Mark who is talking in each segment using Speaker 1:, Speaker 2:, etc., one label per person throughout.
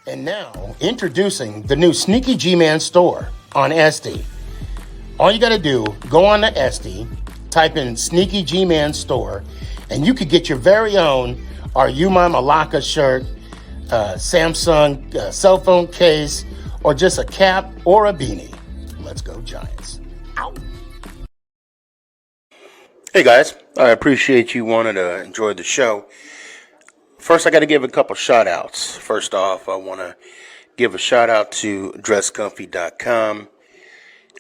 Speaker 1: And now, introducing the new Sneaky G-Man store on SD. All you got to do, go on to SD, type in Sneaky G-Man store, and you could get your very own Are You My Malacca shirt, Samsung cell phone case, or just a cap or a beanie. Let's go Giants. Ow. Hey guys, I appreciate you wanting to enjoy the show. First, I got to give a couple shout outs. First off, I want to give a shout out to dresscomfy.com.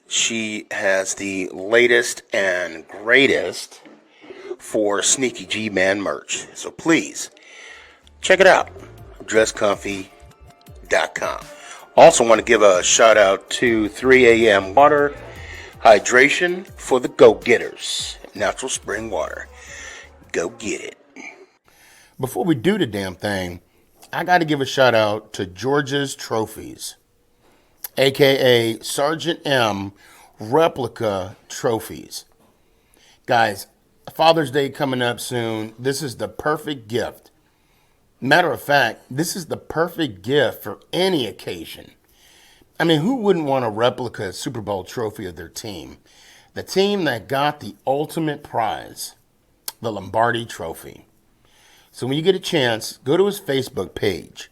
Speaker 1: She has the latest and greatest for Sneaky G-Man merch. So please, check it out. dresscomfy.com. Also want to give a shout out to 3 a.m. Water Hydration for the go-getters. Natural spring water. Go get it. Before we do the damn thing, I got to give a shout out to George's Trophies, aka Sergeant M Replica Trophies. Guys, Father's Day coming up soon. This is the perfect gift. Matter of fact, this is the perfect gift for any occasion. I mean, who wouldn't want a replica Super Bowl trophy of their team? The team that got the ultimate prize, the Lombardi Trophy. So when you get a chance, go to his Facebook page,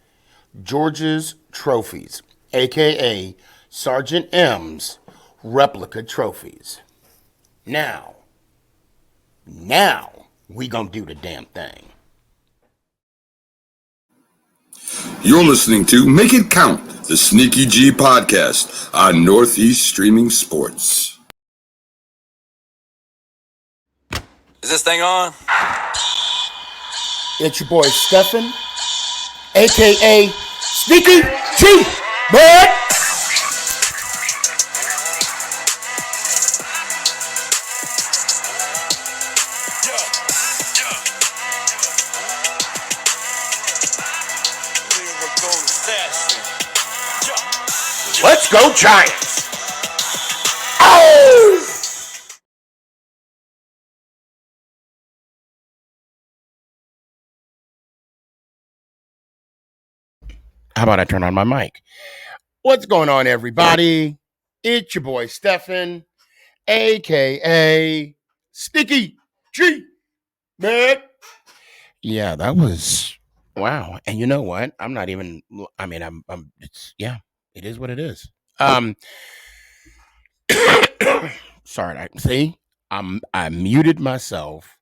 Speaker 1: George's Trophies, a.k.a. Sergeant M's Replica Trophies. Now, we gonna do the damn thing.
Speaker 2: You're listening to Make It Count, the Sneaky G podcast on Northeast Streaming Sports.
Speaker 3: Is this thing on?
Speaker 1: It's your boy Stefan, a.k.a. Sneaky G, man! Let's go Giants! Oh! How about I turn on my mic? What's going on, everybody? It's your boy Stefan, a.k.a. Sneaky G, man. Yeah, that was, wow. And you know what? I'm not even, I mean, it's, yeah, it is what it is. Sorry, I muted myself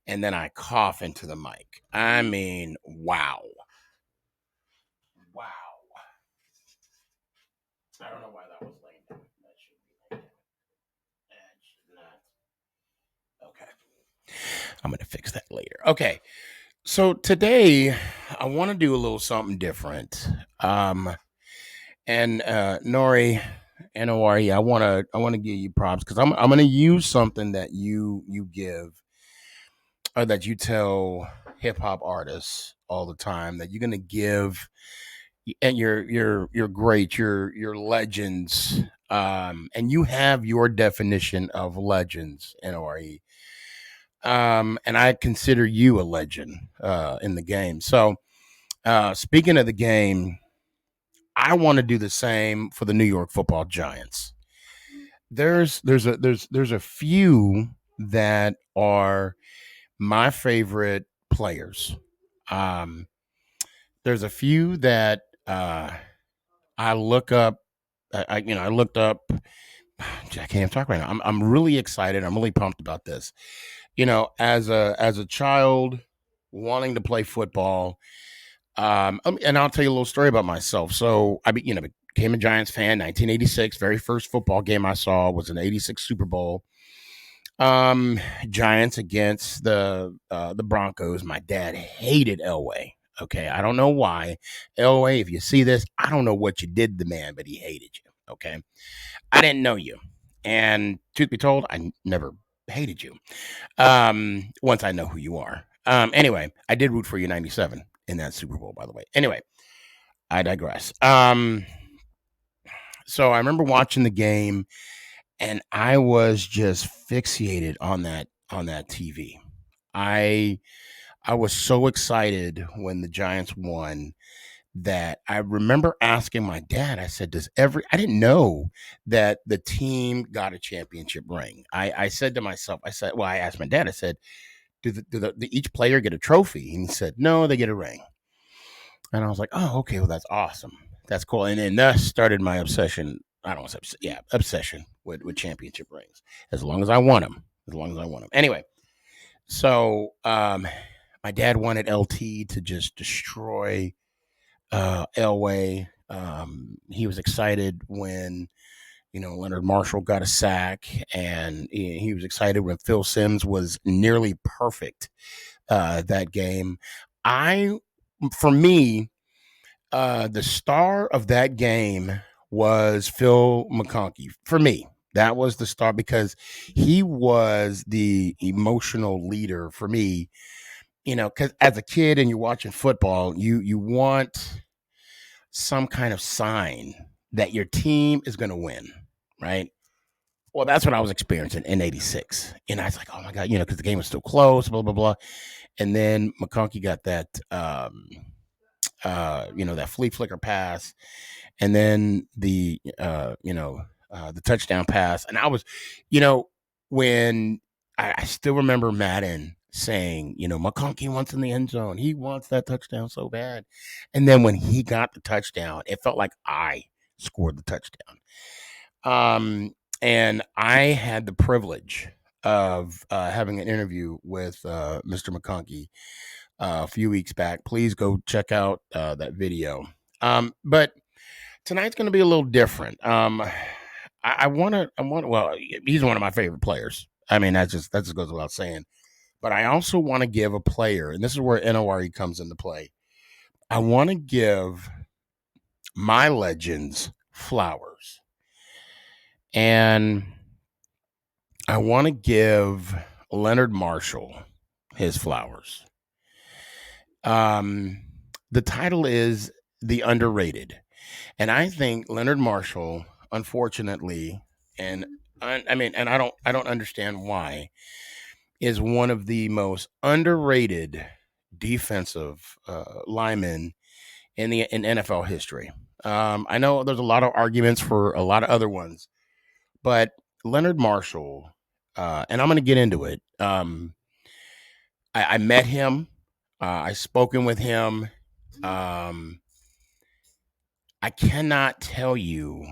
Speaker 1: and then I cough into the mic. I mean, wow. I don't know why that was laying down. That should be laying down. That should not. Okay. I'm going to fix that later. Okay. So today I want to do a little something different. And Nori, N-O-R-E, I want to give you props because I'm going to use something that you give or that you tell hip hop artists all the time that you're going to give, and you're great, you're legends, and you have your definition of legends, N-O-R-E. And I consider you a legend in the game. So speaking of the game, I want to do the same for the New York Football Giants. There's a few that are my favorite players. There's a few that I look up. I looked up. I can't even talk right now. I'm really excited. I'm really pumped about this. You know, as a child wanting to play football. And I'll tell you a little story about myself. So I became a Giants fan, 1986. Very first football game I saw was an 86 Super Bowl. Giants against the Broncos. My dad hated Elway. Okay, I don't know why. Elway, if you see this, I don't know what you did to the man, but he hated you. Okay, I didn't know you, and truth be told, I never hated you. Once I know who you are. Anyway, I did root for you 97 in that Super Bowl, by the way. Anyway, I digress. So I remember watching the game, and I was just fixated on that TV. I was so excited when the Giants won that I remember asking my dad, I said, I didn't know that the team got a championship ring. I said to myself, I asked my dad, I said, do each player get a trophy? And he said, no, they get a ring. And I was like, oh, okay, well, that's awesome. That's cool. And then thus started my obsession. I don't want to say, obsession with championship rings. As long as I want them. Anyway, so my dad wanted LT to just destroy Elway. He was excited when Leonard Marshall got a sack, and he was excited when Phil Simms was nearly perfect that game. For me, the star of that game was Phil McConkey. For me, that was the star because he was the emotional leader for me. Because as a kid and you're watching football, you want some kind of sign that your team is going to win, right? Well, that's what I was experiencing in '86. And I was like, oh my God, because the game was still close, blah, blah, blah. And then McConkey got that, that flea flicker pass. And then the touchdown pass. And I was, when I still remember Madden saying, McConkey wants in the end zone. He wants that touchdown so bad. And then when he got the touchdown, it felt like I scored the touchdown. And I had the privilege of having an interview with Mr. McConkey a few weeks back. Please go check out that video. But tonight's going to be a little different. I want to. Well, he's one of my favorite players. I mean, that just goes without saying. But I also want to give a player, and this is where NORE comes into play. I want to give my legends flowers. And I want to give Leonard Marshall his flowers. The title is The Underrated. And I think Leonard Marshall, unfortunately, and I don't understand why, is one of the most underrated defensive linemen in NFL history. I know there's a lot of arguments for a lot of other ones, but Leonard Marshall, and I'm going to get into it. I met him. I spoken with him. I cannot tell you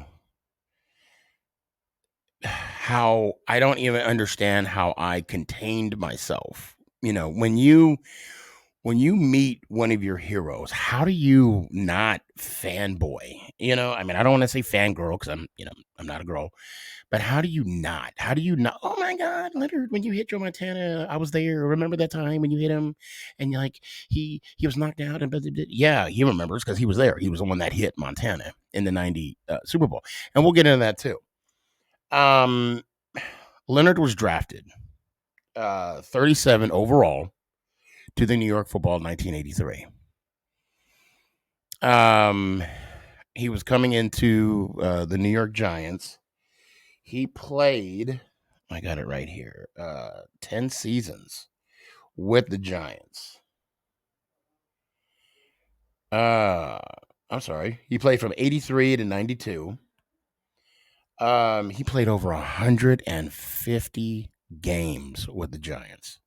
Speaker 1: how I don't even understand how I contained myself. When you meet one of your heroes, how do you not fanboy? I don't want to say fangirl because I'm not a girl. But how do you not? Oh my God, Leonard, when you hit Joe Montana, I was there. Remember that time when you hit him and he was knocked out? And yeah, he remembers because he was there. He was the one that hit Montana in the '90 Super Bowl. And we'll get into that too. Leonard was drafted 37 overall to the New York Football 1983. He was coming into the New York Giants. He played, I got it right here, 10 seasons with the Giants. I'm sorry. He played from 83 to 92. He played over 150 games with the Giants.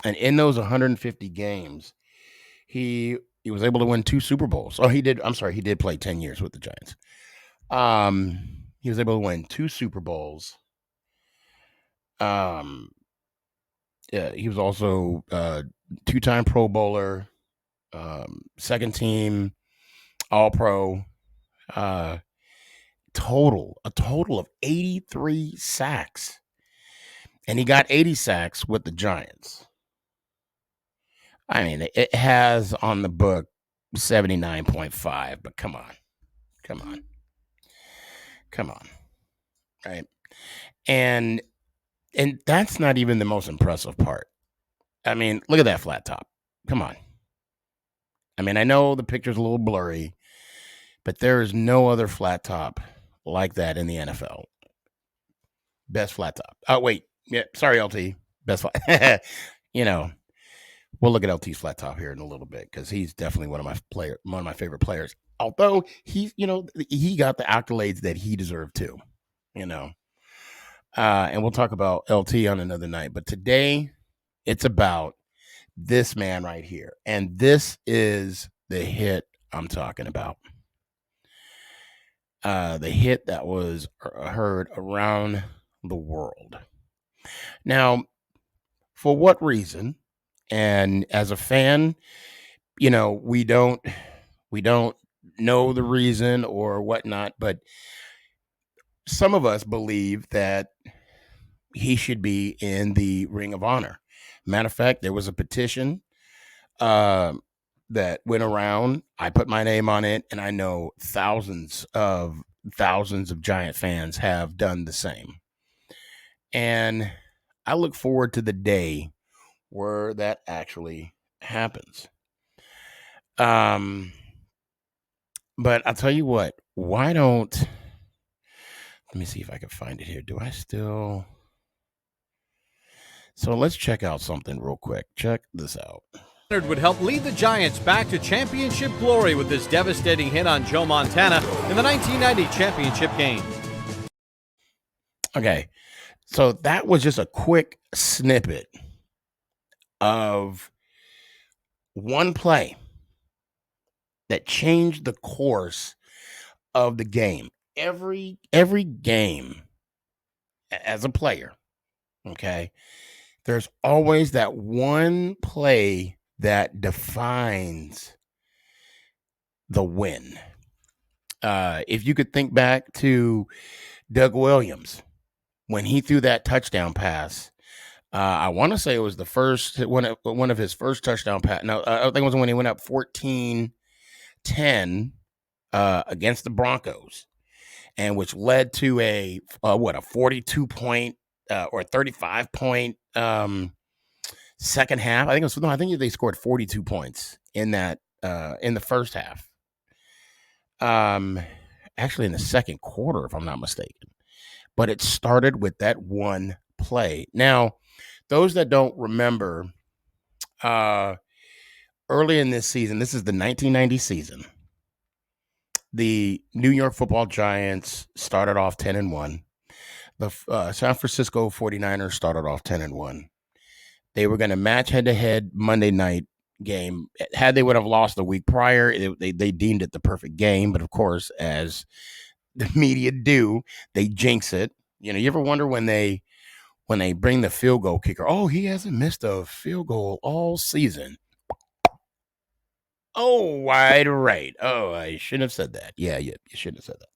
Speaker 1: And in those 150 games, he was able to win 2 Super Bowls. Oh, he did. I'm sorry. He did play 10 years with the Giants. He was able to win 2 Super Bowls. Yeah, he was also 2-time Pro Bowler, second team All-Pro. A total of 83 sacks. And he got 80 sacks with the Giants. I mean, it has on the book 79.5, but come on. Right? And that's not even the most impressive part. I mean, look at that flat top. Come on. I mean, I know the picture's a little blurry, but there is no other flat top like that in the NFL. Best flat top. Oh, wait. Yeah, sorry, LT. Best flat. We'll look at LT's flat top here in a little bit because he's definitely one of my favorite players. Although he got the accolades that he deserved too, and we'll talk about LT on another night. But today, it's about this man right here, and this is the hit I'm talking about. The hit that was heard around the world. Now, for what reason? And as a fan, we don't know the reason or whatnot, but some of us believe that he should be in the Ring of Honor. Matter of fact, there was a petition that went around. I put my name on it, and I know thousands of Giant fans have done the same. And I look forward to the day where that actually happens. But I'll tell you what, let me see if I can find it here. Do I still? So let's check out something real quick. Check this out.
Speaker 4: Would help lead the Giants back to championship glory with this devastating hit on Joe Montana in the 1990 championship game.
Speaker 1: Okay, so that was just a quick snippet of one play that changed the course of the game. Every game as a player, okay, there's always that one play that defines the win. If you could think back to Doug Williams when he threw that touchdown pass, I want to say it was the first one of his first touchdown pass. No, I think it was when he went up 14-10 against the Broncos, and which led to a 42 point or 35 point second half. I think they scored 42 points in that in the first half. Actually in the second quarter, if I'm not mistaken. But it started with that one play. Now, those that don't remember, early in this season, this is the 1990 season, the New York Football Giants started off 10-1. The San Francisco 49ers started off 10-1. They were going to match head-to-head Monday night game. Had they would have lost the week prior, they deemed it the perfect game. But of course, as the media do, they jinx it. You ever wonder when they bring the field goal kicker? Oh, he hasn't missed a field goal all season. Oh, wide right. Oh, I shouldn't have said that. Yeah, you shouldn't have said that.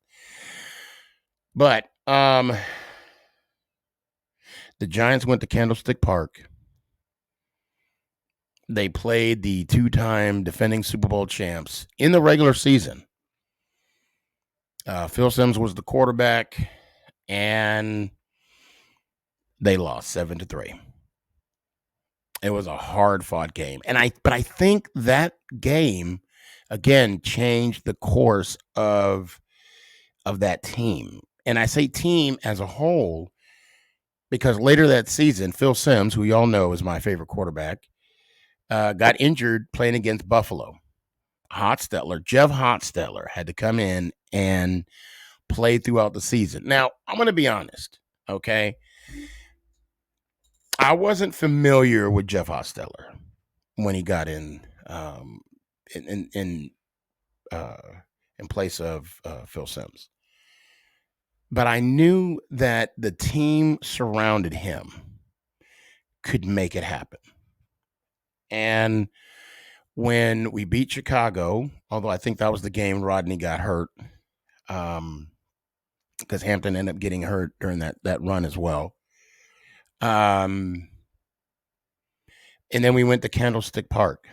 Speaker 1: But the Giants went to Candlestick Park. They played the two-time defending Super Bowl champs in the regular season. Phil Simms was the quarterback, and they lost 7-3. It was a hard-fought game, but I think that game again changed the course of that team. And I say team as a whole because later that season, Phil Simms, who y'all know is my favorite quarterback, got injured playing against Buffalo. Jeff Hostetler had to come in and play throughout the season. Now, I'm going to be honest, okay? I wasn't familiar with Jeff Hostetler when he got in place of Phil Simms. But I knew that the team surrounded him could make it happen. And when we beat Chicago, although I think that was the game Rodney got hurt, because Hampton ended up getting hurt during that run as well. And then we went to Candlestick Park.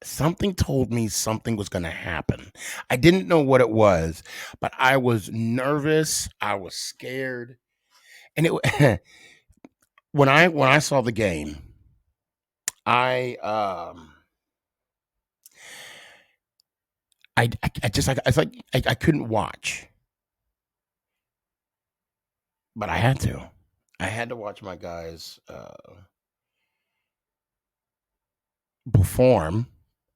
Speaker 1: Something told me something was going to happen. I didn't know what it was, but I was nervous. I was scared. And it when I saw the game, I couldn't watch, but I had to. I had to watch my guys perform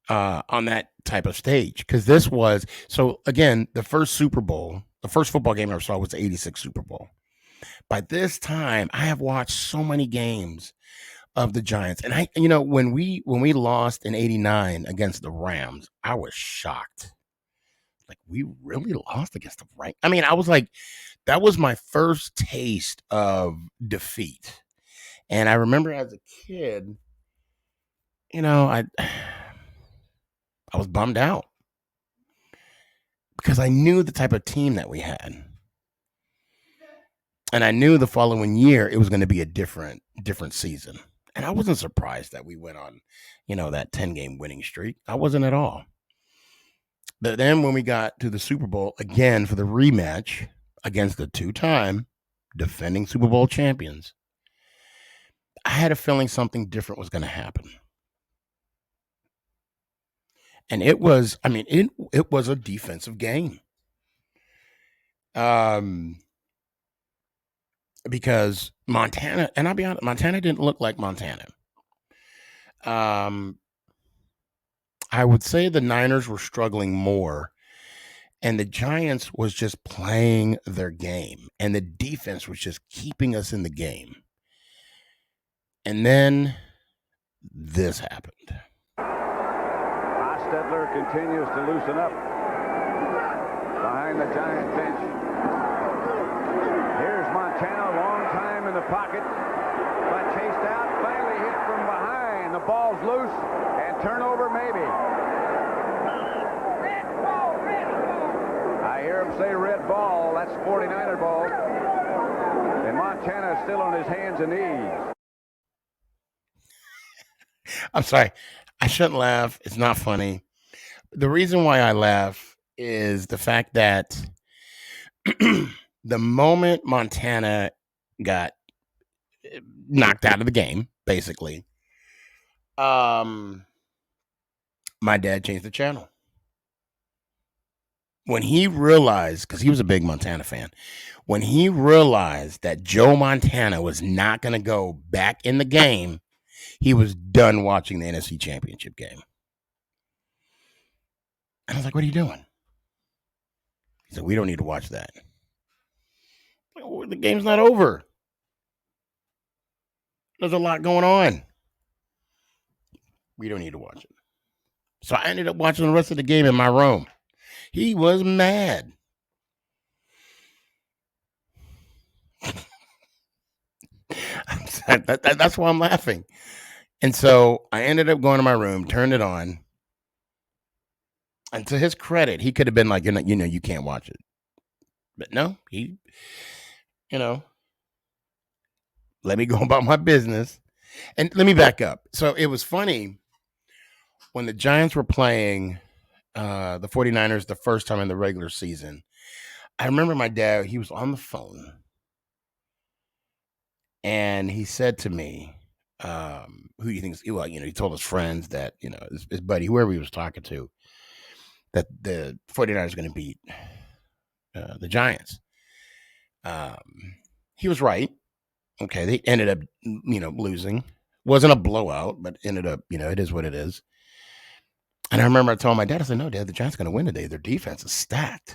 Speaker 1: on that type of stage, because this was, so again, the first football game I ever saw was the 86 Super Bowl. By this time, I have watched so many games of the Giants, and when we lost in 89 against the Rams, I was shocked. Like, we really lost against the Rams. I mean, I was like, that was my first taste of defeat. And I remember as a kid, I was bummed out because I knew the type of team that we had. And I knew the following year it was going to be a different season. And I wasn't surprised that we went on, that 10-game winning streak. I wasn't at all. But then when we got to the Super Bowl again for the rematch against the two-time defending Super Bowl champions, I had a feeling something different was going to happen. And it was a defensive game. Because Montana, and I'll be honest, Montana didn't look like Montana. I would say the Niners were struggling more, and the Giants was just playing their game, and the defense was just keeping us in the game. And then this happened.
Speaker 5: Hostetler continues to loosen up behind the Giant bench. Here's Montana, long time in the pocket, but chased out, finally hit from behind. The ball's loose, and turnover maybe. I hear him say red ball. That's 49er ball. And Montana is still on his hands and knees.
Speaker 1: I'm sorry. I shouldn't laugh. It's not funny. The reason why I laugh is the fact that the moment Montana got knocked out of the game, basically, my dad changed the channel. When he realized, because he was a big Montana fan, when he realized that Joe Montana was not going to go back in the game, he was done watching the NFC Championship game. And I was like, what are you doing? He said, we don't need to watch that. The game's not over. There's a lot going on. We don't need to watch it. So I ended up watching the rest of the game in my room. He was mad. That's why I'm laughing. And so I ended up going to my room, turned it on. And to his credit, he could have been like, you can't watch it. But no, he, let me go about my business. And let me back up. So it was funny when the Giants were playing the 49ers the first time in the regular season. I remember my dad, he was on the phone. And he said to me, who do you think? Well, he told his friends that, his buddy, whoever he was talking to, that the 49ers are going to beat the Giants. He was right. Okay, they ended up, losing. Wasn't a blowout, but ended up, it is what it is. And I remember I told my dad, I said, no, Dad, the Giants are going to win today. Their defense is stacked.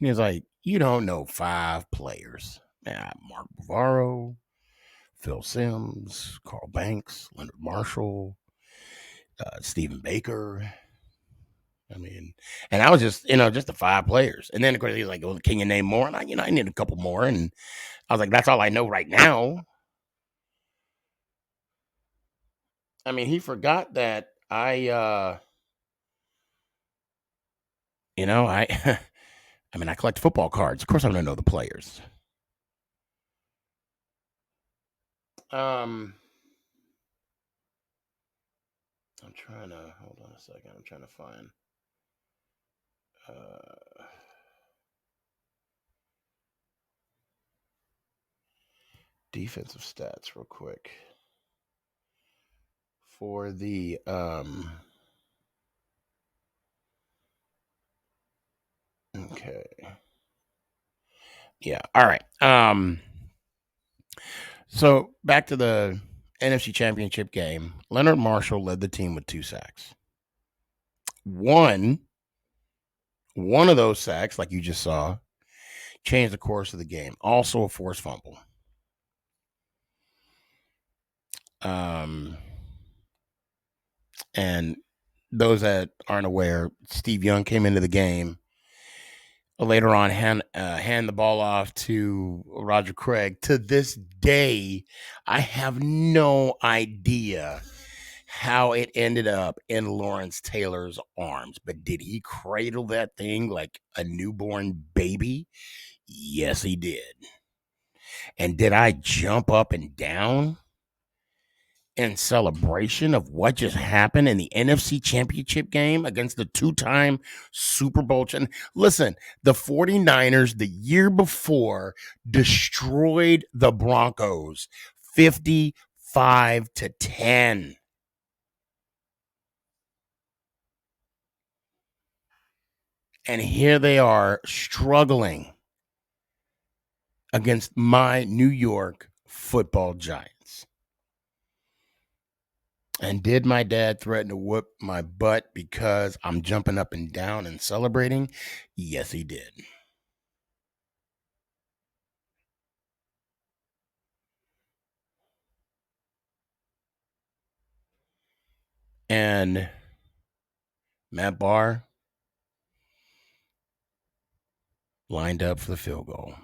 Speaker 1: And he was like, you don't know 5 players. Mark Bavaro, Phil Simms, Carl Banks, Leonard Marshall, Stephen Baker. I mean, and I was just, just the 5 players. And then, of course, he was like, well, can you name more? And I need a couple more. And I was like, that's all I know right now. I mean, he forgot that I I collect football cards. Of course, I'm going to know the players. I'm trying to, hold on a second. I'm trying to find. Defensive stats real quick. For the, okay. Yeah. All right. So back to the NFC Championship game, Leonard Marshall led the team with 2 sacks. One of those sacks, like you just saw, changed the course of the game. Also a forced fumble. And those that aren't aware, Steve Young came into the game. Later on, hand the ball off to Roger Craig. To this day, I have no idea how it ended up in Lawrence Taylor's arms. But did he cradle that thing like a newborn baby? Yes, he did. And did I jump up and down in celebration of what just happened in the NFC Championship game against the 2-time Super Bowl champion? Listen, the 49ers the year before destroyed the Broncos 55-10. And here they are struggling against my New York Football Giants. And did my dad threaten to whoop my butt because I'm jumping up and down and celebrating? Yes, he did. And Matt Barr lined up for the field goal.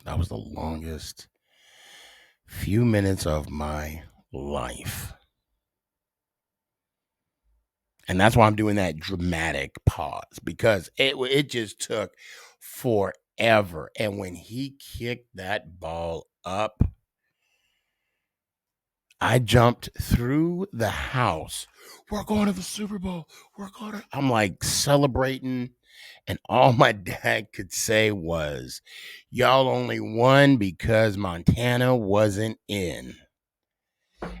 Speaker 1: That was the longest few minutes of my life. And that's why I'm doing that dramatic pause, because it just took forever. And when he kicked that ball up, I jumped through the house. We're going to the Super Bowl. I'm like celebrating. And all my dad could say was, y'all only won because Montana wasn't in.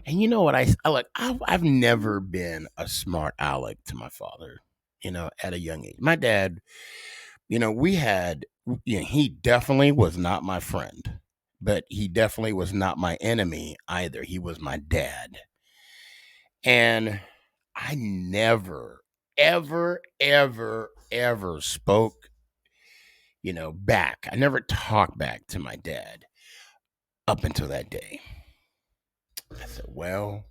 Speaker 1: And you know what? I've never been a smart aleck to my father, at a young age. My dad, he definitely was not my friend, but he definitely was not my enemy either. He was my dad. And I never, ever, ever, ever spoke, back. I never talked back to my dad up until that day. I said, well,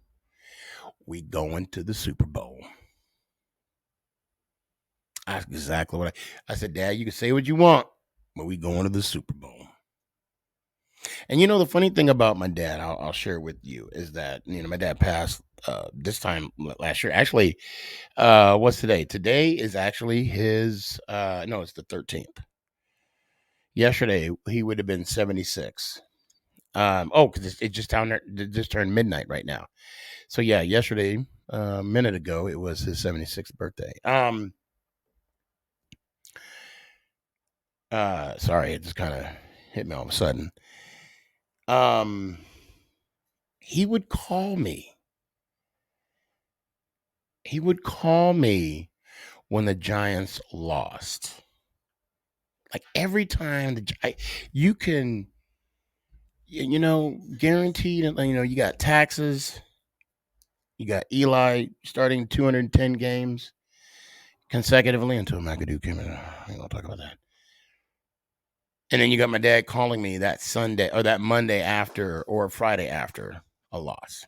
Speaker 1: we going to the Super Bowl. That's exactly what I said, Dad, you can say what you want, but we going to the Super Bowl. And the funny thing about my dad, I'll share with you, is that, my dad passed this time last year. Actually, what's today? Today is actually his, no, it's the 13th. Yesterday, he would have been 76. Because it just turned midnight right now. So yeah, yesterday, a minute ago, it was his 76th birthday. Sorry, it just kind of hit me all of a sudden. He would call me. When the Giants lost. Like every time you can, guaranteed, you got taxes. You got Eli starting 210 games consecutively until McAdoo came in. I ain't gonna talk about that. And then you got my dad calling me that Sunday or that Monday after or Friday after a loss.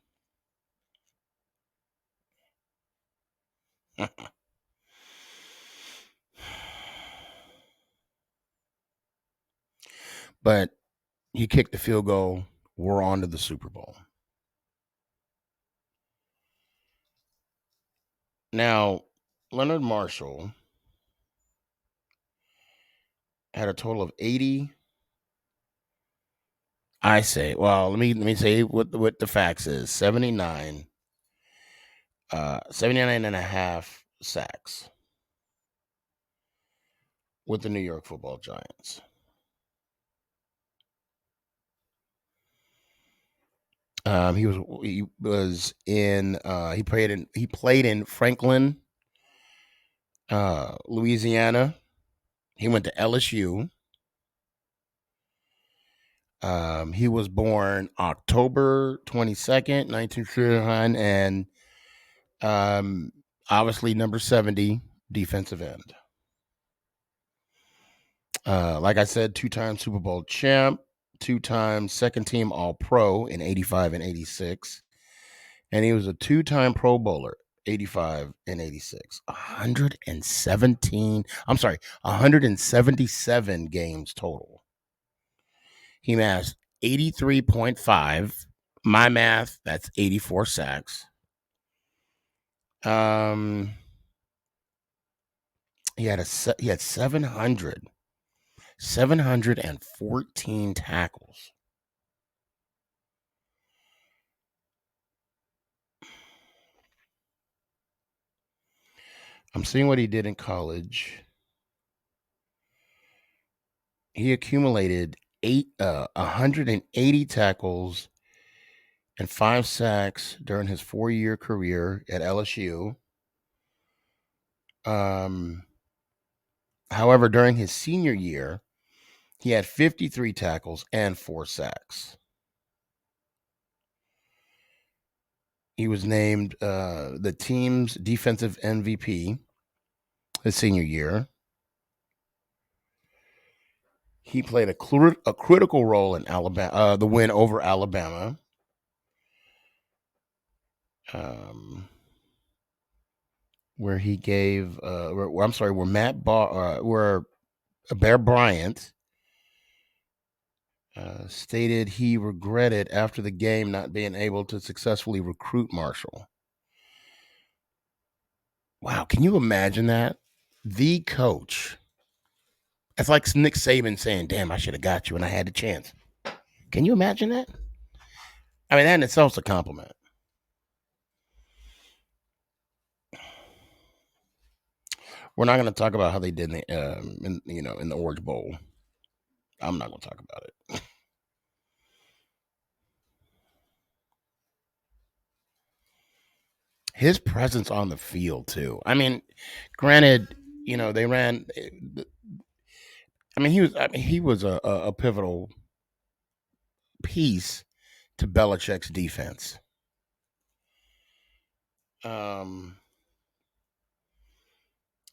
Speaker 1: But he kicked the field goal. We're on to the Super Bowl. Now, Leonard Marshall had a total of 80. I say, well, let me say what the facts is. 79 and a half sacks with the New York Football Giants. He played in Franklin, Louisiana. He went to LSU. He was born October 22nd, 1939, and obviously number 70, defensive end. Like I said, 2-time Super Bowl champ, 2-time second team All-Pro in 85 and 86. And he was a 2-time Pro Bowler, 85 and 86. 177 games total. He amassed 83.5. My math, that's 84 sacks. He had 714 tackles. I'm seeing what he did in college. He accumulated 180 tackles and 5 sacks during his 4-year career at LSU. However, during his senior year, he had 53 tackles and 4 sacks. He was named the team's defensive MVP his senior year. He played a critical role in Alabama, the win over Alabama. Where he gave, where Bear Bryant stated he regretted after the game not being able to successfully recruit Marshall. Wow, can you imagine that? The coach. It's like Nick Saban saying, damn, I should have got you when I had the chance. Can you imagine that? I mean, that in itself is a compliment. We're not going to talk about how they did in the Orange Bowl. I'm not going to talk about it. His presence on the field too. I mean, granted, they ran. I mean, he was a pivotal piece to Belichick's defense. And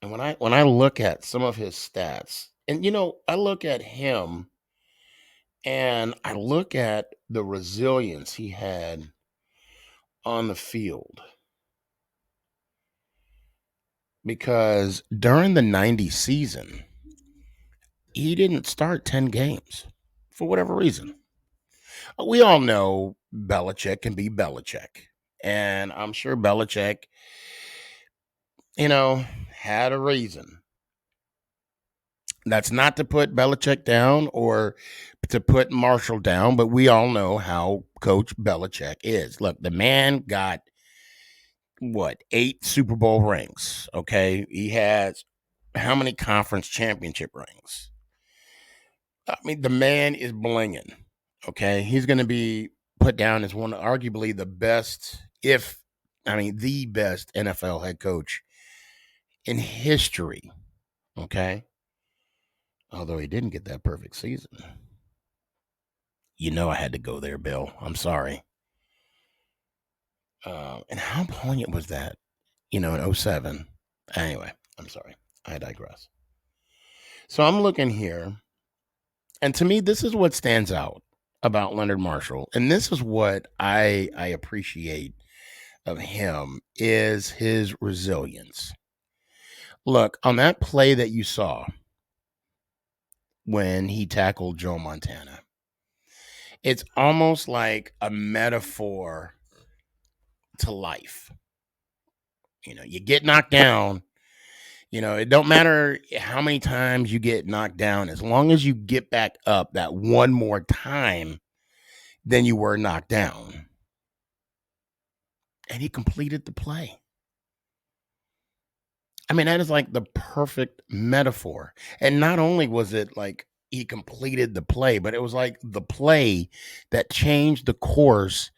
Speaker 1: when I look at some of his stats, and I look at him, and I look at the resilience he had on the field, because during the 90 season, he didn't start 10 games for whatever reason. We all know Belichick can be Belichick. And I'm sure Belichick, had a reason. That's not to put Belichick down or to put Marshall down, but we all know how Coach Belichick is. Look, the man got, 8 Super Bowl rings, okay? He has how many conference championship rings? I mean, the man is blinging, okay? He's going to be put down as one, arguably the best, the best NFL head coach in history, okay? Although he didn't get that perfect season. I had to go there, Bill. I'm sorry. And how poignant was that, in 07? Anyway, I'm sorry. I digress. So I'm looking here, and to me, this is what stands out about Leonard Marshall, and this is what I appreciate of him, is his resilience. Look, on that play that you saw when he tackled Joe Montana, it's almost like a metaphor to life. You get knocked down, it don't matter how many times you get knocked down, as long as you get back up that one more time than you were knocked down. And he completed the play. I mean, that is like the perfect metaphor. And not only was it like he completed the play, but it was like the play that changed the course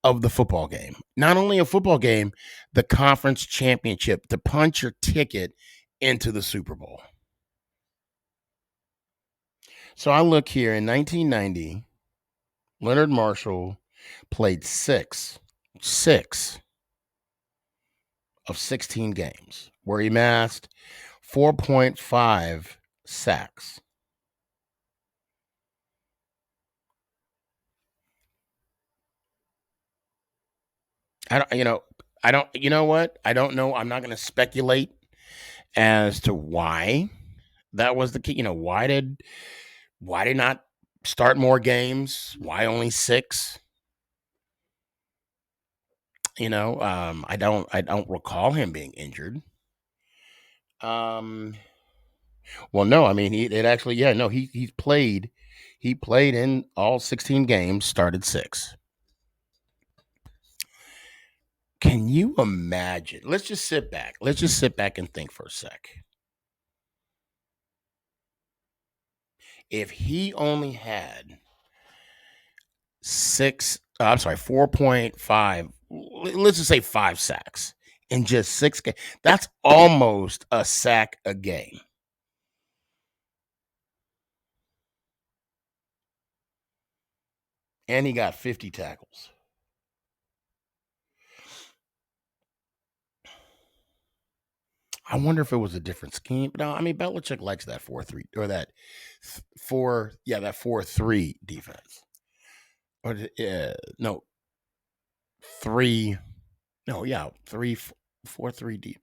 Speaker 1: of the football game. Not only a football game, the conference championship, to punch your ticket into the Super Bowl. So I look here in 1990, Leonard Marshall played six of 16 games where he amassed 4.5 sacks. I don't, you know what? I don't know. I'm not going to speculate as to why that was the key. Why did not start more games? Why only 6? I don't recall him being injured. Well, no, I mean, he's played in all 16 games, started 6. Can you imagine? Let's just sit back and think for a sec. If he only had 4.5, let's just say 5 sacks in just 6 games, that's almost a sack a game. And he got 50 tackles. I wonder if it was a different scheme. No, I mean, Belichick likes that 4-3 or that 4-3 defense. Or no, 3. No, yeah, 4-3 deep.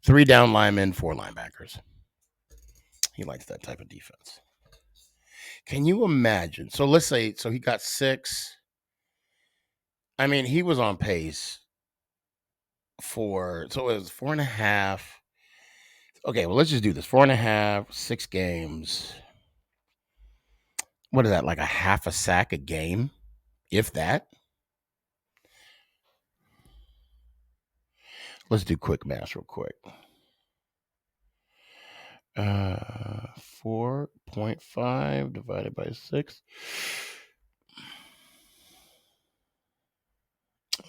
Speaker 1: 3 down linemen, 4 linebackers. He likes that type of defense. Can you imagine? So let's say, he got 6. I mean, he was on pace so it was 4.5. Okay, well, let's just do this. 4.5, 6 games. What is that, like a half a sack a game? If that? Let's do quick math real quick. 4.5 divided by 6.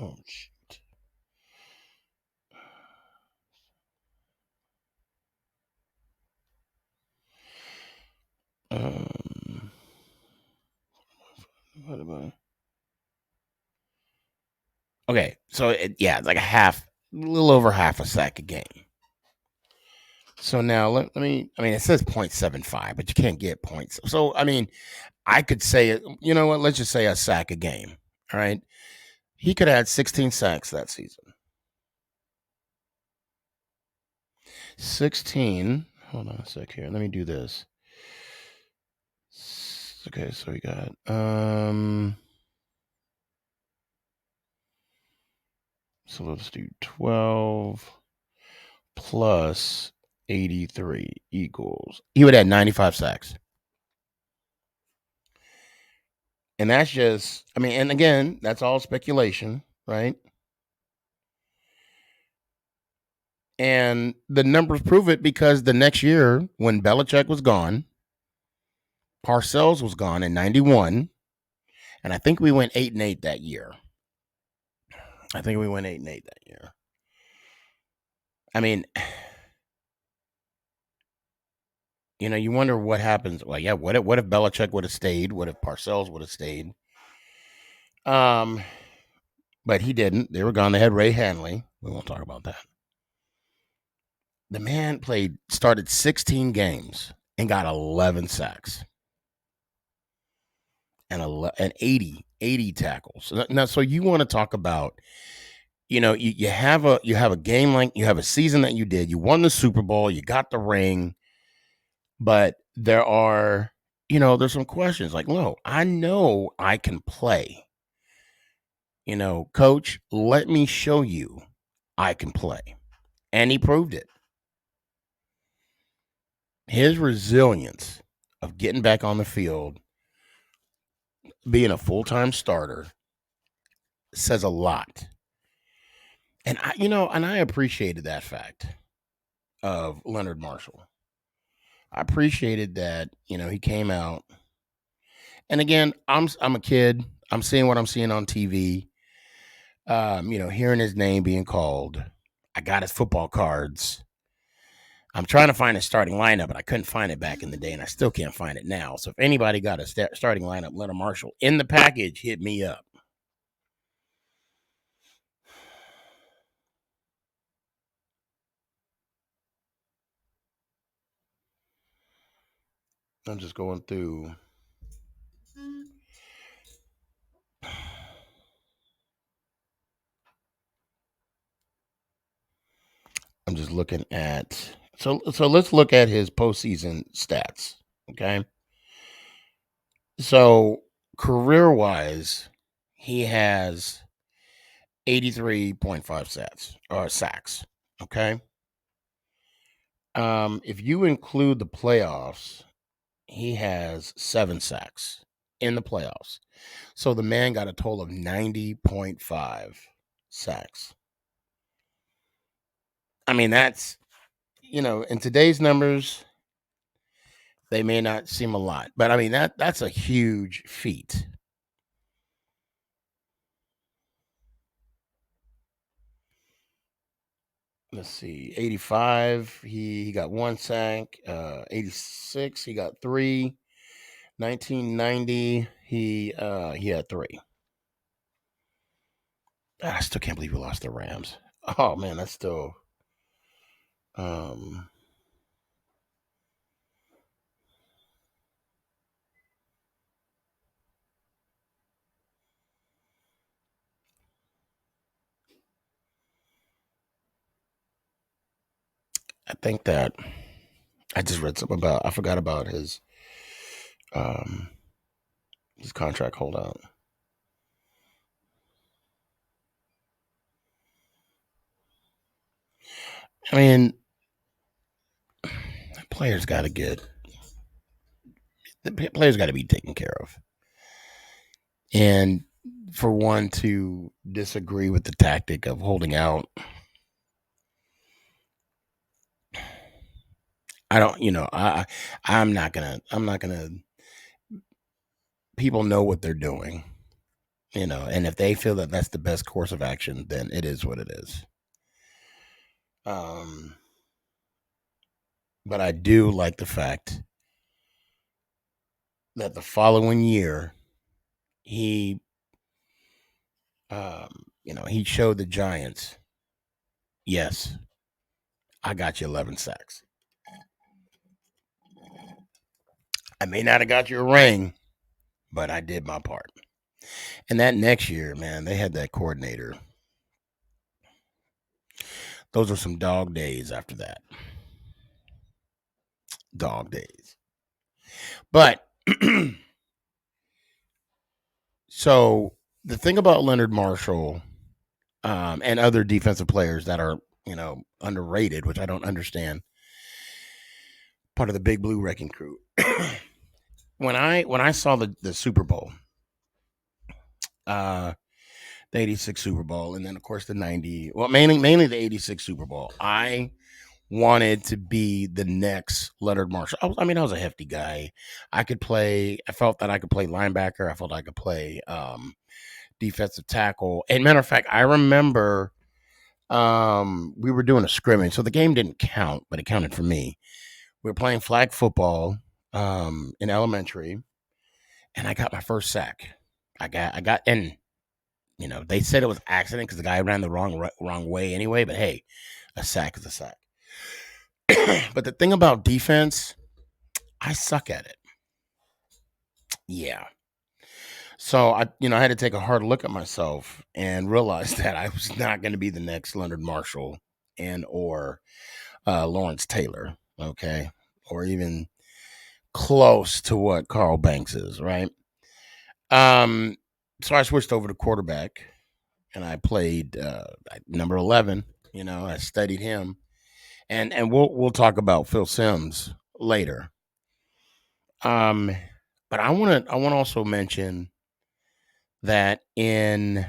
Speaker 1: Oh, shoot. Divided by... Okay, so it's like a little over half a sack a game. So now let me, it says 0.75, but you can't get points. So, I mean, I could say, you know what, let's just say a sack a game. All right. He could have had 16 sacks that season. 16. Hold on a sec here. Let me do this. Okay, so we got so let's do 12 plus 83 equals. He would have 95 sacks. And that's just, and again, that's all speculation, right? And the numbers prove it because the next year, when Belichick was gone, Parcells was gone in 91. And I think we went 8-8 that year. I mean, you wonder what happens. Well, yeah, what if Belichick would have stayed? What if Parcells would have stayed? But he didn't. They were gone. They had Ray Hanley. We won't talk about that. The man started 16 games and got 11 sacks and 80 tackles. Now, so you want to talk about, you have a game, like you have a season that you did. You won the Super Bowl. You got the ring. But there are, there's some questions like, no, I know I can play. Coach, let me show you I can play. And he proved it. His resilience of getting back on the field, being a full-time starter, says a lot. And I appreciated that fact of Leonard Marshall. I appreciated that, he came out. And again, I'm a kid. I'm seeing what I'm seeing on TV. Hearing his name being called. I got his football cards. I'm trying to find a starting lineup, but I couldn't find it back in the day, and I still can't find it now. So if anybody got a starting lineup, Leonard Marshall in the package, hit me up. I'm just going through. I'm just looking at. So let's look at his postseason stats. Okay. So career-wise, he has 83.5 sacks. Okay. If you include the playoffs, he has 7 sacks in the playoffs. So the man got a total of 90.5 sacks. I mean, that's, in today's numbers, they may not seem a lot, but I mean, that's a huge feat. Let's see, 85, he got 1 sack. 86, he got 3. 1990, he had 3. I still can't believe we lost the Rams. Oh man, that's still I think that I just read something about, I forgot about his contract holdout. I mean, players got to be taken care of. And for one to disagree with the tactic of holding out, I don't, I'm not gonna, people know what they're doing, and if they feel that that's the best course of action, then it is what it is. But I do like the fact that the following year, he showed the Giants, yes, I got you 11 sacks. I may not have got you a ring, but I did my part. And that next year, man, they had that coordinator. Those were some dog days after that. Dog days. But so the thing about Leonard Marshall and other defensive players that are, underrated, which I don't understand, part of the Big Blue Wrecking Crew. When I saw the Super Bowl, the 86 Super Bowl, and then of course the 90, well, mainly the 86 Super Bowl, I wanted to be the next Leonard Marshall. I was a hefty guy. I felt that I could play linebacker. I felt I could play defensive tackle. And matter of fact, I remember we were doing a scrimmage, so the game didn't count, but it counted for me. We were playing flag football in elementary, and I got my first sack. I got, and they said it was accident because the guy ran the wrong way anyway. But hey, a sack is a sack. But the thing about defense, I suck at it. Yeah. So I had to take a hard look at myself and realize that I was not going to be the next Leonard Marshall and or Lawrence Taylor, okay, or even close to what Carl Banks is, right? So I switched over to quarterback, and I played number 11. I studied him, and we'll talk about Phil Simms later. But I want to also mention that in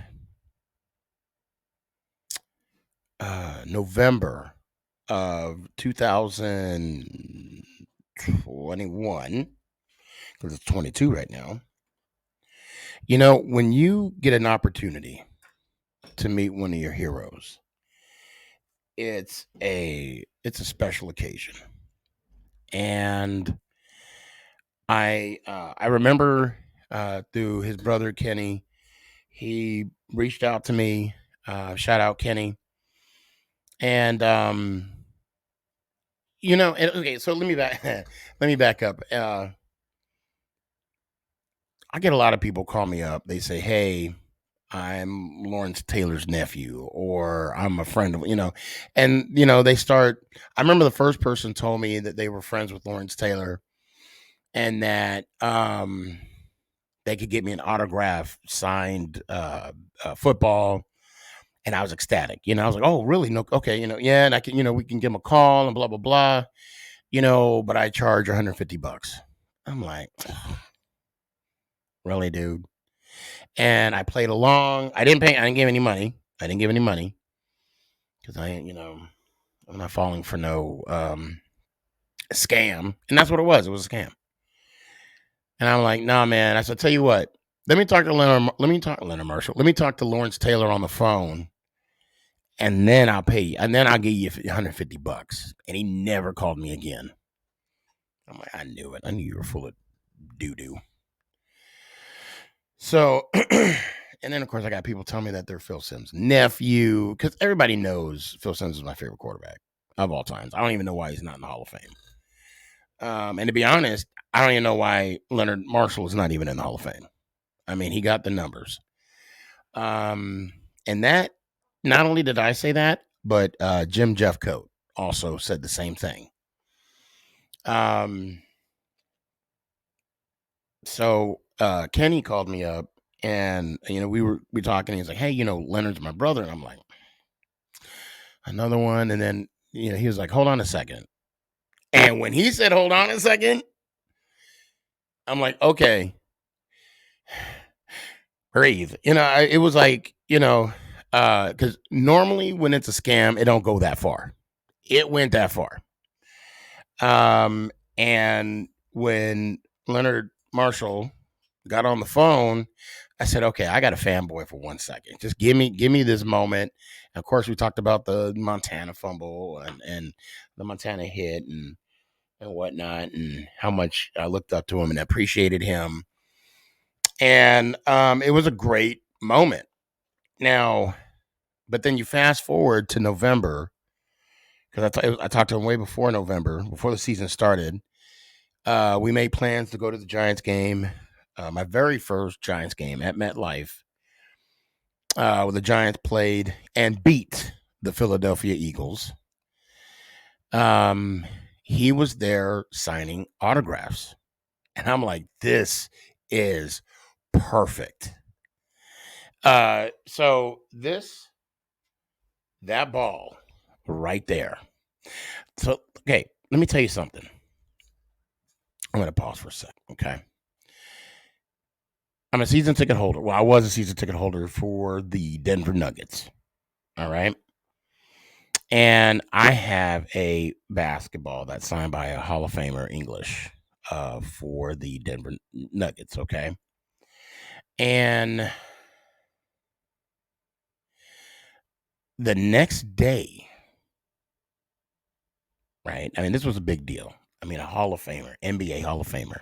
Speaker 1: November of 2021, because it's 22 right now, when you get an opportunity to meet one of your heroes, it's a it's a special occasion. And I remember through his brother Kenny, he reached out to me. Shout out Kenny. And okay, so let me back up. I get a lot of people call me up. They say, "Hey, I'm Lawrence Taylor's nephew," or "I'm a friend of," and they start. I remember the first person told me that they were friends with Lawrence Taylor, and that they could get me an autograph signed football, and I was ecstatic. I was like, "Oh, really? No, okay, yeah." And I can, we can give him a call and blah blah blah, but I charge $150. I'm like, really, dude? And I played along. I didn't give any money. Because I'm not falling for no scam. And that's what it was. It was a scam. And I'm like, nah, man. I said, tell you what, let me talk to Leonard Marshall. Let me talk to Lawrence Taylor on the phone. And then I'll pay you. And then I'll give you $150. And he never called me again. I'm like, I knew it. I knew you were full of doo-doo. So, and then, of course, I got people telling me that they're Phil Simms' nephew, because everybody knows Phil Simms is my favorite quarterback of all times. I don't even know why he's not in the Hall of Fame. And to be honest, I don't even know why Leonard Marshall is not even in the Hall of Fame. I mean, he got the numbers. And that, not only did I say that, but Jim Jeffcoat also said the same thing. So Kenny called me up, and we were talking. He's like, "Hey, Leonard's my brother," and I'm like, "Another one." And then he was like, "Hold on a second." And when he said, "Hold on a second," I'm like, "Okay, breathe." It was like because normally when it's a scam, it don't go that far. It went that far. And when Leonard Marshall got on the phone, I said, okay, I got a fanboy for 1 second. Just give me this moment. And of course, we talked about the Montana fumble and the Montana hit and whatnot, and how much I looked up to him and appreciated him. And it was a great moment. Now, but then you fast forward to November, because I talked to him way before November, before the season started. We made plans to go to the Giants game, my very first Giants game at MetLife, where the Giants played and beat the Philadelphia Eagles. He was there signing autographs. And I'm like, this is perfect. So that ball right there. So, okay, let me tell you something. I'm going to pause for a second, okay? I'm a season ticket holder. Well, I was a season ticket holder for the Denver Nuggets. All right. And I have a basketball that's signed by a Hall of Famer English for the Denver Nuggets. Okay. And the next day, right? I mean, this was a big deal. I mean, a Hall of Famer, NBA Hall of Famer,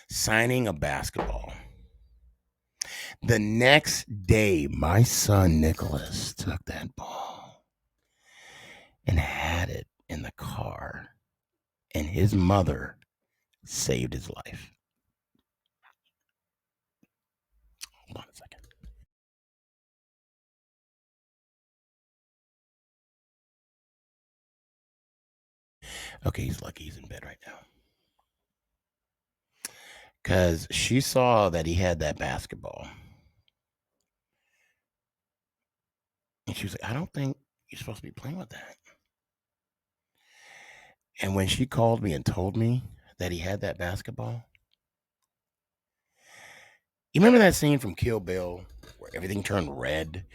Speaker 1: signing a basketball. The next day, my son Nicholas took that ball and had it in the car, and his mother saved his life. Hold on a second. Okay, he's lucky he's in bed right now. Because she saw that he had that basketball. And she was like, I don't think you're supposed to be playing with that. And when she called me and told me that he had that basketball, you remember that scene from Kill Bill where everything turned red?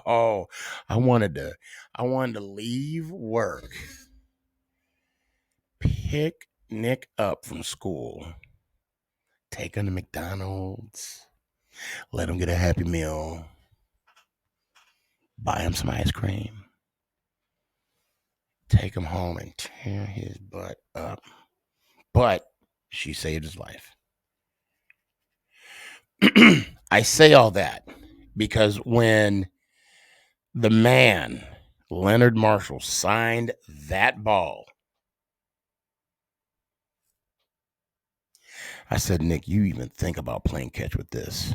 Speaker 1: Oh, I wanted to leave work, pick Nick up from school, take him to McDonald's, let him get a Happy Meal, buy him some ice cream, take him home and tear his butt up. But she saved his life. I say all that because when the man, Leonard Marshall, signed that ball, I said, Nick, you even think about playing catch with this,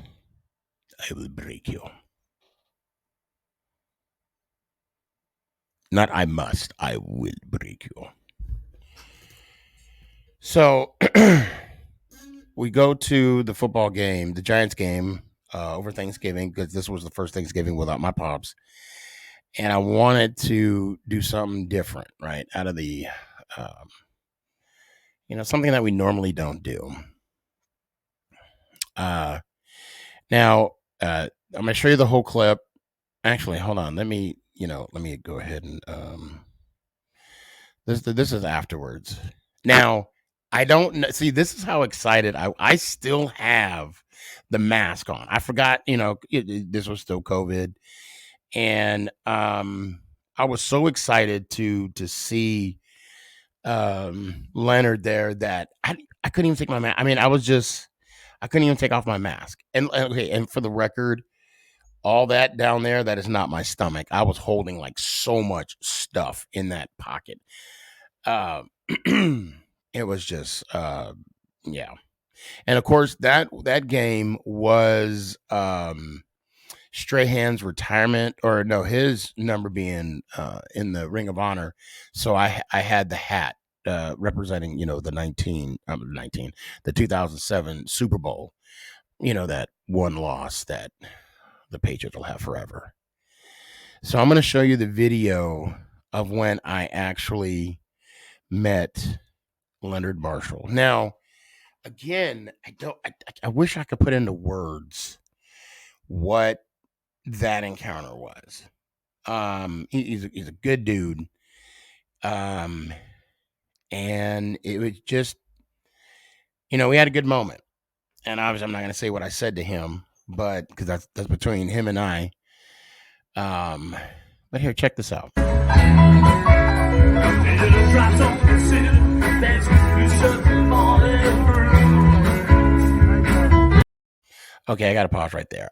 Speaker 1: I will break you. Not I must, I will break you. So we go to the football game, the Giants game, over Thanksgiving, because this was the first Thanksgiving without my pops. And I wanted to do something different, right? Out of the, something that we normally don't do. Now, I'm going to show you the whole clip. Actually, hold on. Let me go ahead and, this is afterwards. Now, I don't know. See, this is how excited I still have the mask on. I forgot, this was still COVID. And I was so excited to see Leonard there that I couldn't even take my mask. I mean, I couldn't even take off my mask. And okay, and for the record, all that down there, that is not my stomach. I was holding like so much stuff in that pocket. It was just, yeah. And of course, that game was Strahan's retirement, or no, his number being in the Ring of Honor. So I had the hat representing, the 2007 Super Bowl, that one loss that the Patriots will have forever. So I'm going to show you the video of when I actually met Leonard Marshall. Now, again, I wish I could put into words what that encounter was. He's a good dude. And it was just, we had a good moment. And obviously I'm not going to say what I said to him, but because that's between him and I. But here, check this out. Okay, I got to pause right there.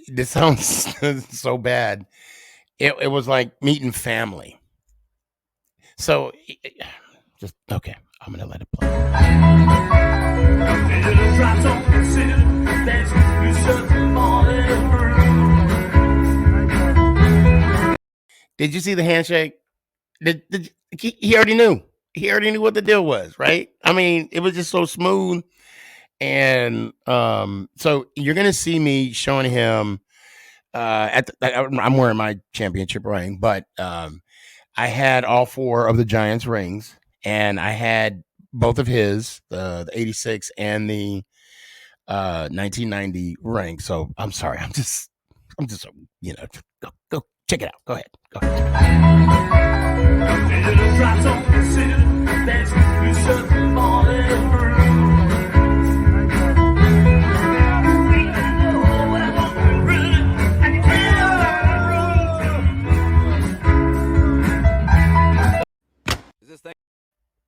Speaker 1: This sounds so bad. It was like meeting family. So, just, okay, I'm going to let it play. Did you see the handshake? He already knew. He already knew what the deal was, right? I mean, it was just so smooth. And so you're going to see me showing him I'm wearing my championship ring, but I had all 4 of the Giants rings, and I had both of his, the 86 and the 1990 ring. So I'm sorry. I'm just, go check it out. Go ahead.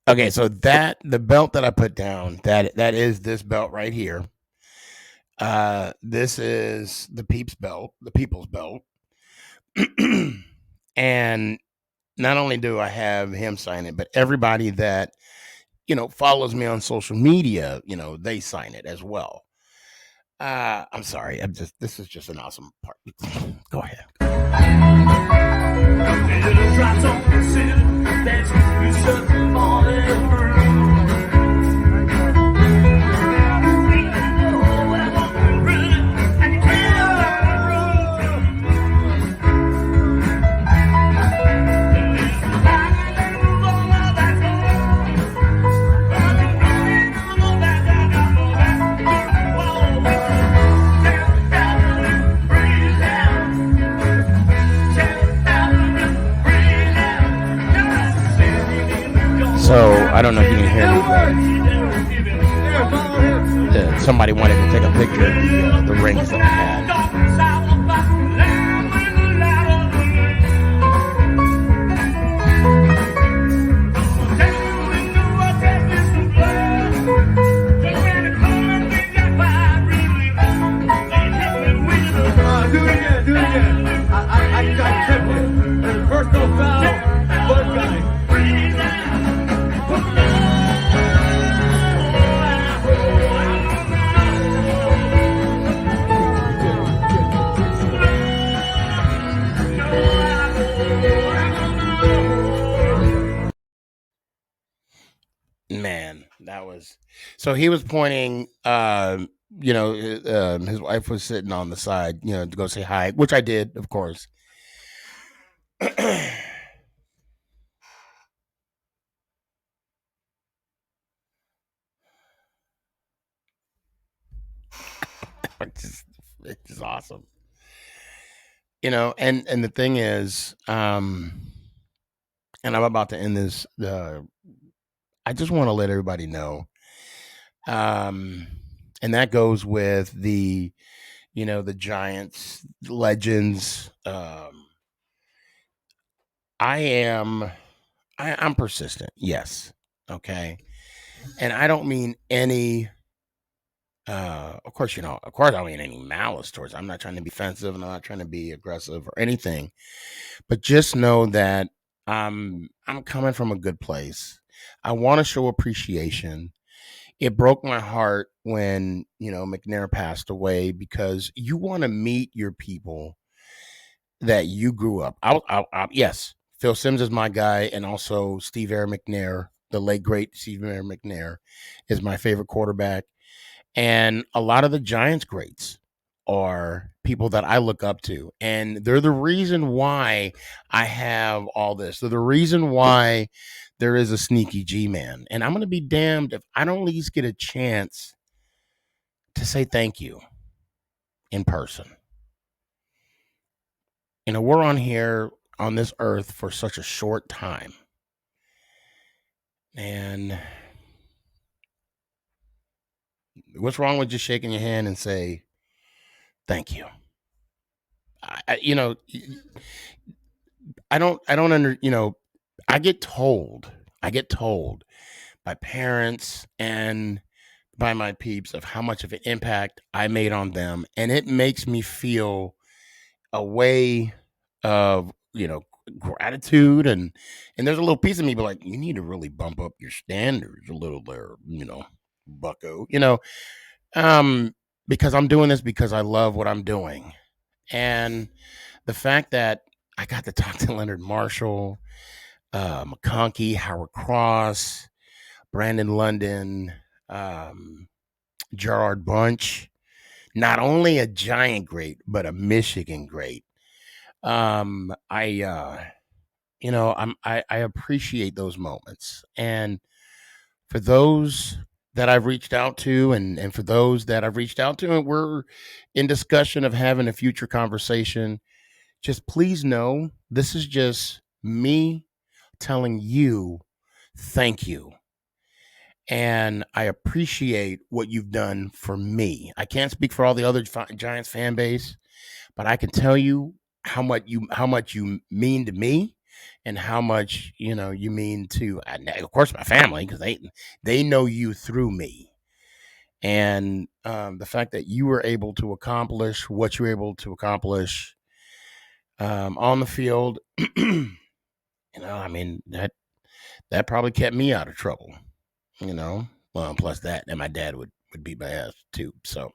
Speaker 1: Okay, so the belt that I put down, that is this belt right here. This is the People's belt. And not only do I have him sign it, but everybody that, follows me on social media, they sign it as well. I'm sorry. This is just an awesome part. Go ahead. So I don't know if you can hear me, but somebody wanted to take a picture of the rings that I had. that was so he was pointing. His wife was sitting on the side, to go say hi, which I did, of course. It's just awesome. And the thing is, and I'm about to end this. I just want to let everybody know, and that goes with the Giants legends. I'm persistent. Yes. Okay. And I don't mean any, of course, I don't mean any malice towards, I'm not trying to be offensive and I'm not trying to be aggressive or anything, but just know that I'm coming from a good place. I want to show appreciation. It broke my heart when, McNair passed away, because you want to meet your people that you grew up. Yes, Phil Simms is my guy, and also Steve Air McNair, the late great Steve Air McNair, is my favorite quarterback. And a lot of the Giants greats are people that I look up to, and they're the reason why I have all this. They're the reason why there is a Sneaky G man. And I'm going to be damned if I don't at least get a chance to say thank you in person. We're on here on this earth for such a short time. And what's wrong with just shaking your hand and say thank you? I get told by parents and by my peeps of how much of an impact I made on them, and it makes me feel a way of gratitude, and there's a little piece of me be like, you need to really bump up your standards a little there, bucko, because I'm doing this because I love what I'm doing. And the fact that I got to talk to Leonard Marshall, McConkey, Howard Cross, Brandon London, Gerard Bunch, not only a Giant great, but a Michigan great. I appreciate those moments. And for those that I've reached out to, and for those that I've reached out to, and we're in discussion of having a future conversation, just please know this is just me telling you thank you. And I appreciate what you've done for me. I can't speak for all the other Giants fan base, but I can tell you how much you mean to me, and how much you mean to, of course, my family, because they know you through me. And the fact that you were able to accomplish what you were able to accomplish on the field, that probably kept me out of trouble. Well, plus that, and my dad would beat my ass too. So,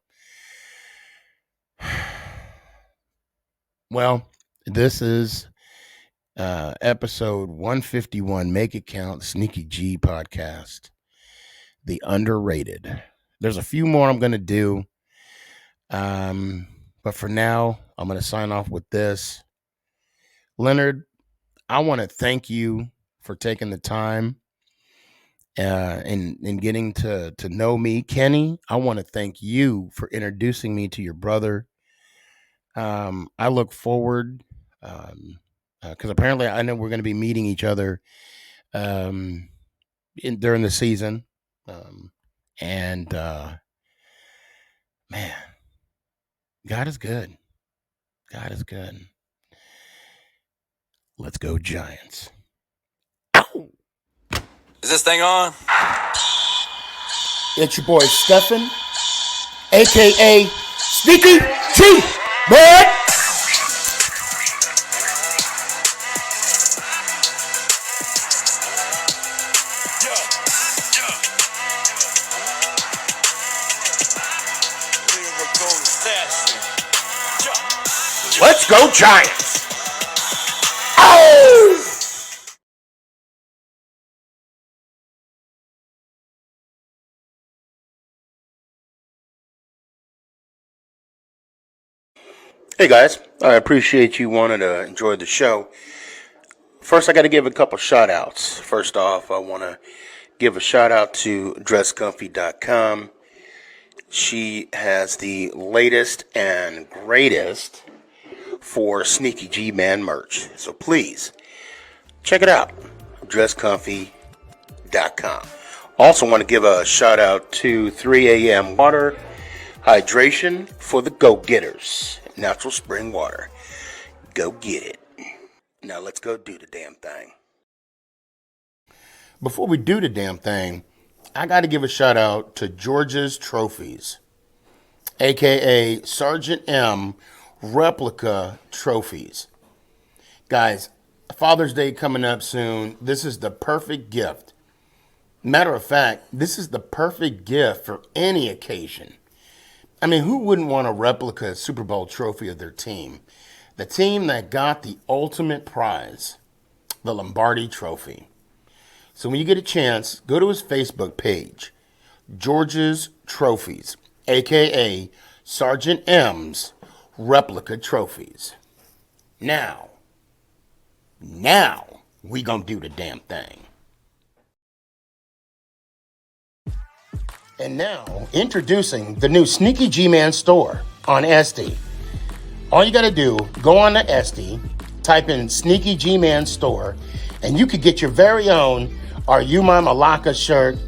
Speaker 1: well, this is episode 151, Make It Count, Sneakyg podcast, the underrated. There's a few more I'm going to do, but for now, I'm going to sign off with this. Leonard, I want to thank you for taking the time and getting to know me. Kenny, I want to thank you for introducing me to your brother. I look forward, because apparently I know we're going to be meeting each other during the season. And man, God is good. God is good. Let's go Giants. Ow!
Speaker 3: Is this thing on?
Speaker 1: It's your boy Stefan, a.k.a. Sneaky G, man! Let's go Giants! Oh! Hey guys, I appreciate you wanting to enjoy the show. First, I got to give a couple shout outs. First off, I want to give a shout out to dresscomfy.com. She has the latest and greatest for Sneakyg man merch. So please check it out. dresscomfy.com. Also want to give a shout out to 3 a.m. water hydration for the go-getters. Natural spring water. Go get it. Now let's go do the damn thing. Before we do the damn thing, I got to give a shout out to George's Trophies, aka Sergeant M replica trophies. Guys, Father's Day coming up soon. This is the perfect gift. Matter of fact, this is the perfect gift for any occasion. I mean, who wouldn't want a replica Super Bowl trophy of their team? The team that got the ultimate prize, the Lombardi Trophy. So when you get a chance, go to his Facebook page, George's Trophies, a.k.a. Sergeant M's replica trophies. Now, we gonna do the damn thing. And now, introducing the new Sneakyg Man store on Etsy. All you gotta do, go on to Etsy, type in Sneakyg Man store, and you could get your very own Are You My Malacca shirt,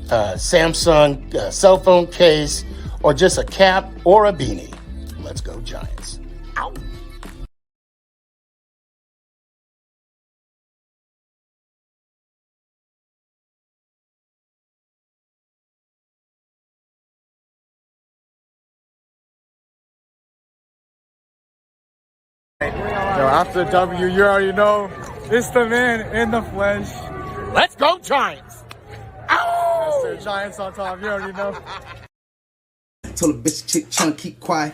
Speaker 1: Samsung cell phone case, or just a cap or a beanie. Let's go Giants. Ow.
Speaker 6: Yo, after the W, you already know, it's the man in the flesh.
Speaker 1: Let's go Giants. Ow.
Speaker 6: Mr. Giants on top, you already know.
Speaker 7: Told a bitch chick chunk keep quiet.